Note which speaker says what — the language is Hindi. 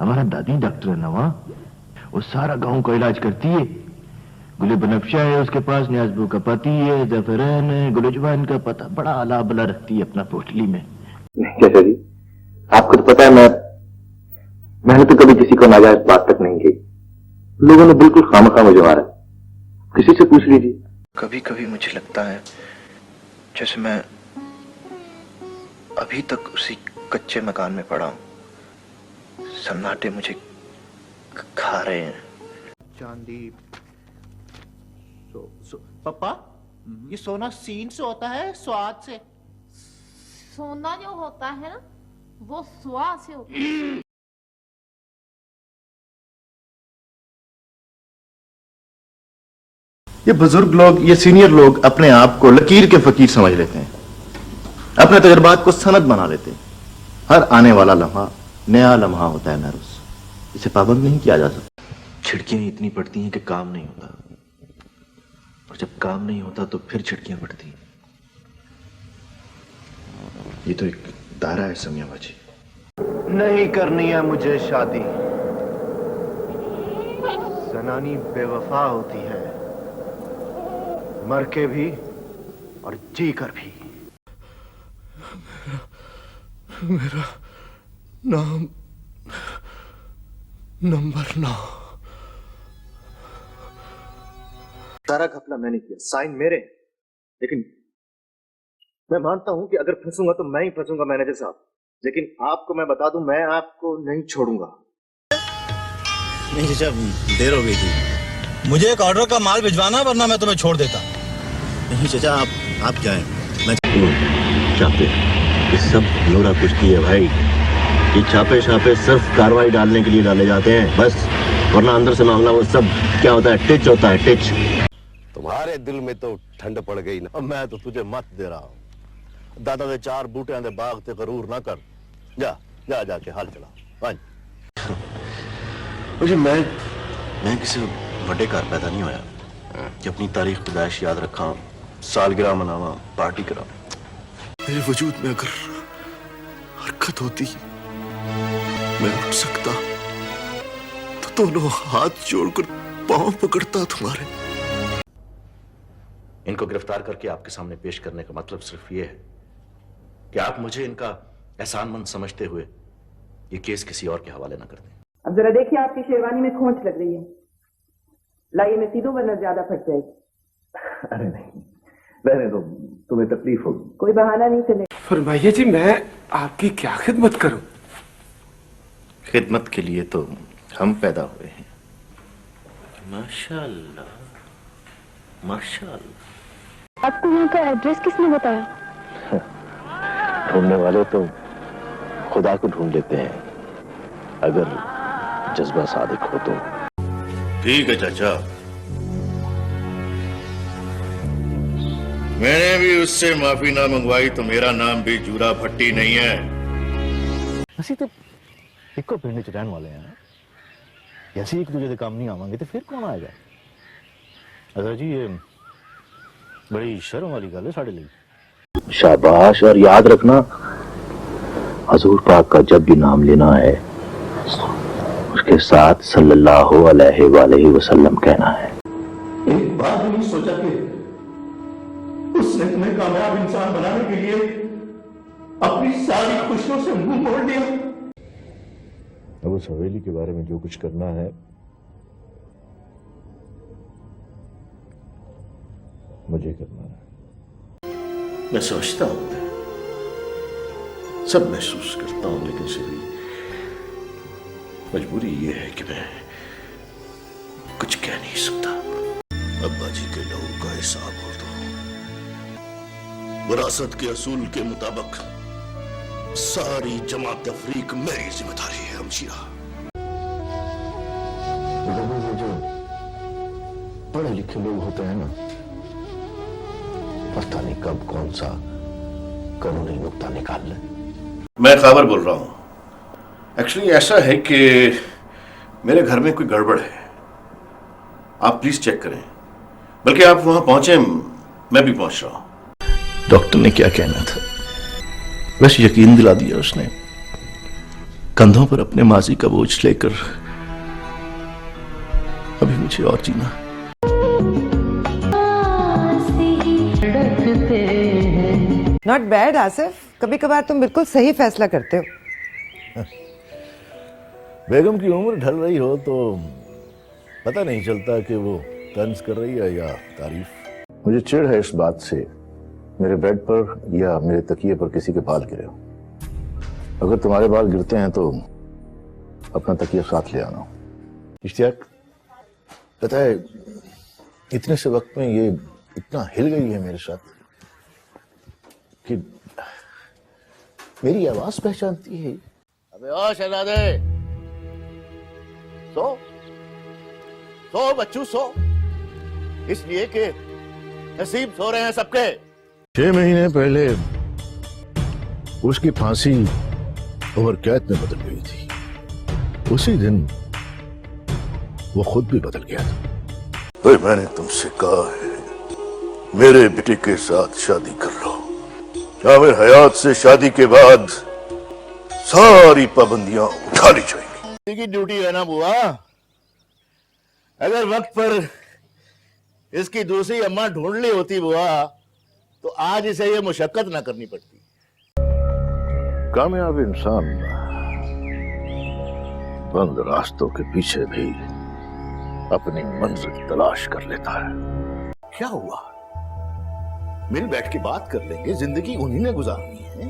Speaker 1: हमारा दादी डॉक्टर है ना, वहाँ वो सारा गांव का इलाज करती है। गुले बनफशा है उसके पास, न्याजबू का पति है, जफरान है, गुलजवान का पता, बड़ा आला बला रखती है अपना पोटली में।
Speaker 2: चाचा जी, आपको तो पता है मैंने तो कभी किसी को नाजायज बात तक नहीं की। लोगों ने बिल्कुल खामखा मुझे मारा, किसी से पूछ लीजिए।
Speaker 1: कभी कभी मुझे लगता है जैसे मैं अभी तक उसी कच्चे मकान में पड़ा हूं, सन्नाटे मुझे खा रहे हैं।
Speaker 3: चांदी पापा, ये सोना सीन से होता है स्वाद से?
Speaker 4: सोना जो होता है ना वो स्वाद से होता है।
Speaker 5: ये बुजुर्ग लोग, ये सीनियर लोग अपने आप को लकीर के फकीर समझ लेते हैं, अपने तजर्बात को सनद बना लेते हैं। हर आने वाला लम्हा नया लम्हा होता है महरूस, इसे पाबंद नहीं किया जा सकता।
Speaker 1: छिड़कियां इतनी पड़ती हैं कि काम नहीं होता, और जब काम नहीं होता तो फिर छिड़कियां पड़ती हैं। ये तो एक दायरा है समियाबाजी।
Speaker 5: नहीं करनी है मुझे शादी, जनानी बेवफा होती है, मर के भी और जी कर भी।
Speaker 6: मेरा नाम नंबर 9।
Speaker 5: सारा घपला मैंने किया, साइन मेरे, लेकिन मैं मानता हूं कि अगर फंसूंगा तो मैं ही फंसूंगा मैनेजर साहब, लेकिन आपको मैं बता दूं, मैं आपको नहीं छोड़ूंगा।
Speaker 7: नहीं चाचा, देर हो गई थी, मुझे एक ऑर्डर का माल भिजवाना, वरना मैं तुम्हें छोड़ देता। नहीं चाचा, आप जाएं, मैं
Speaker 2: चापे ये सब लोड़ा कुश्ती है भाई। ये छापे छापे सिर्फ कार्रवाई डालने के लिए डाले जाते हैं बस, वरना अंदर से मामला वो सब क्या होता है, टिच होता है, टिच।
Speaker 8: तुम्हारे दिल में तो ठंड पड़ गई ना, मैं तो तुझे मत दे रहा हूँ। दादा दे 4 बूटियां दे बाग ते गरूर ना कर, जा जा जाके हाल चला।
Speaker 2: मुझे मैं किसी बड़े घर पैदा नहीं होया कि अपनी तारीख पैदाइश याद रखा, सालगिरह मनावा, पार्टी करा।
Speaker 6: मेरे वजूद में अगर हरकत होती, मैं उठ सकता तो दोनों हाथ जोड़कर पांव पकड़ता तुम्हारे।
Speaker 2: इनको गिरफ्तार करके आपके सामने पेश करने का मतलब सिर्फ ये है कि आप मुझे इनका एहसानमंद समझते हुए ये केस किसी और के हवाले ना कर दें।
Speaker 9: अब जरा देखिए, आपकी शेरवानी में खोंच लग रही है, लाइए मैं सीधो, वरना ज्यादा फट जाएगी।
Speaker 5: अरे नहीं, रहने दो, तुम्हें तकलीफ होगी।
Speaker 9: कोई बहाना नहीं चले।
Speaker 6: फरमाइए जी, मैं आपकी क्या खिदमत करूं?
Speaker 5: खिदमत के लिए तो हम पैदा हुए हैं।
Speaker 2: माशाअल्लाह, माशाअल्लाह।
Speaker 4: आपको यहाँ का एड्रेस किसने बताया?
Speaker 2: ढूंढने वाले तो खुदा को ढूंढ लेते हैं, अगर जज्बा सादिक हो तो।
Speaker 8: ठीक है चाचा, मैंने भी उससे माफी ना मंगवाई तो मेरा नाम भी जूरा भट्टी नहीं है।
Speaker 5: ਅਸੀਂ तो ਇੱਕੋ ਪਿੰਡ 'ਚ ਰਹਿਣ ਵਾਲੇ ਆ, ਜੇ ਅਸੀਂ ਇੱਕ ਦੂਜੇ ਦੇ ਕੰਮ ਨਹੀਂ ਆਵਾਂਗੇ ਤੇ ਫਿਰ ਕੌਣ ਆਏਗਾ? अगर जी ये बड़ी शर्म वाली गल है साढ़े लिए।
Speaker 2: शाबाश, और याद रखना, हजूर पाक का जब भी नाम लेना है उसके साथ सल्लल्लाहु अलैहि वसल्लम कहना है।
Speaker 5: एक बार नहीं सोचा कि उसने तुम्हें कामयाब इंसान बनाने के लिए अपनी सारी खुशियों से मुंह मोड़ लिया।
Speaker 8: अब उस हवेली के बारे में जो कुछ करना है मुझे करना है।
Speaker 2: मैं समझता हूं, सब महसूस करता हूं, लेकिन सिर्फ मजबूरी ये है कि मैं कुछ कह नहीं सकता।
Speaker 8: अब्बा जी के लहू का हिसाब हो तो विरासत के असूल के मुताबिक सारी जमात तफरीक मेरी जिम्मेदारी है हमशीरा।
Speaker 2: जो पढ़े लिखे लोग होते हैं ना, पता नहीं कब कौन सा कानूनी नुक्ता निकाल ले।
Speaker 8: मैं खबर बोल रहा हूं। एक्चुअली ऐसा है कि मेरे घर में कोई गड़बड़ है, आप प्लीज चेक करें। बल्कि आप वहां पहुंचे, मैं भी पहुंच रहा हूं।
Speaker 5: डॉक्टर ने क्या कहना था, बस यकीन दिला दिया उसने।
Speaker 6: कंधों पर अपने माजी का बोझ लेकर अभी मुझे और जीना है।
Speaker 10: नॉट बैड आसिफ, कभी कभार तुम बिल्कुल सही फैसला करते हो।
Speaker 5: बेगम की उम्र ढल रही हो तो पता नहीं चलता कि वो तंज कर रही है या तारीफ। मुझे चिढ़ है इस बात से मेरे बेड पर या मेरे तकिए पर किसी के बाल गिरे हो। अगर तुम्हारे बाल गिरते हैं तो अपना तकिया साथ ले आना। इश्तियाक, पता है इतने से वक्त में ये इतना हिल गई है मेरे साथ कि मेरी आवाज पहचानती है।
Speaker 2: अबे ओ शहजादे, सो सो बच्चू सो, इसलिए कि नसीब सो रहे हैं सबके।
Speaker 5: 6 महीने पहले उसकी फांसी उम्र कैद में बदल गई थी। उसी दिन वो खुद भी बदल गया था।
Speaker 6: तो मैंने तुमसे कहा है मेरे बेटे के साथ शादी कर लो। शामिर हयात से शादी के बाद सारी पाबंदियां उठा ली जाएंगी।
Speaker 2: की ड्यूटी है ना बुआ, अगर वक्त पर इसकी दूसरी अम्मा ढूंढ ली होती बुआ तो आज इसे ये मुशक्कत ना करनी पड़ती।
Speaker 5: कामयाब इंसान बंद रास्तों के पीछे भी अपनी मंजिल तलाश कर लेता है।
Speaker 2: क्या हुआ, मिल बैठ के बात कर लेंगे, जिंदगी उन्हीं ने गुजारनी है।